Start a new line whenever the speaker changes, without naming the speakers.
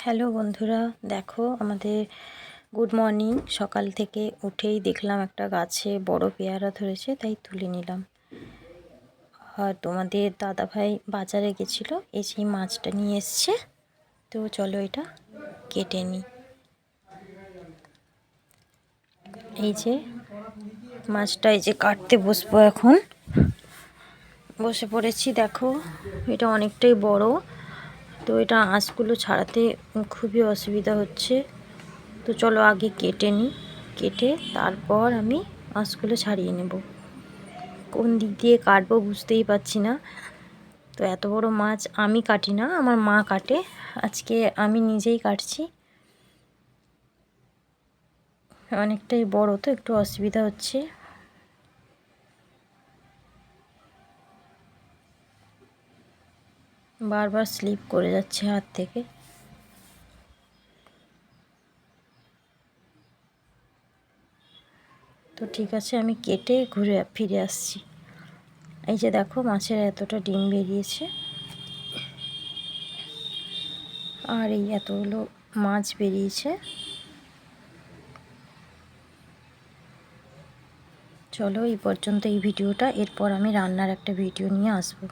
Hello বন্ধুরা, দেখো আমাদের গুড মর্নিং। সকাল থেকে উঠেই দেখলাম একটা গাছে বড় পেয়ারা ধরেছে, তাই তুলে নিলাম। আর তোমাদের দাদাভাই বাজারে গেছিলো, এসেই মাছটা নিয়ে এসছে। তো চলো এটা কেটে নিই। এই যে মাছটা এই যে কাটতে বসবো এখন। বসে পড়েছি। দেখো এটা অনেকটাই বড়, তো এটা আঁশগুলো ছাড়াতে খুবই অসুবিধা হচ্ছে। তো চলো আগে কেটে নিই, কেটে তারপর আমি আঁশগুলো ছাড়িয়ে নেব। কোন দিক দিয়ে কাটবো বুঝতেই পারছি না। তো এত বড় মাছ আমি কাটি না, আমার মা কাটে। আজকে আমি নিজেই কাটছি। অনেকটাই বড়, তো একটু অসুবিধা হচ্ছে। বারবার স্লিপ করে যাচ্ছে হাত থেকে। তো ঠিক আছে, আমি কেটে ঘুরে ফিরে আসছি। এই যে দেখো মাছের এতটা ডিম বেরিয়েছে, আর এই এতগুলো মাছ বেরিয়েছে। চলো এই পর্যন্ত এই ভিডিওটা, এরপর আমি রান্নার একটা ভিডিও নিয়ে আসবো।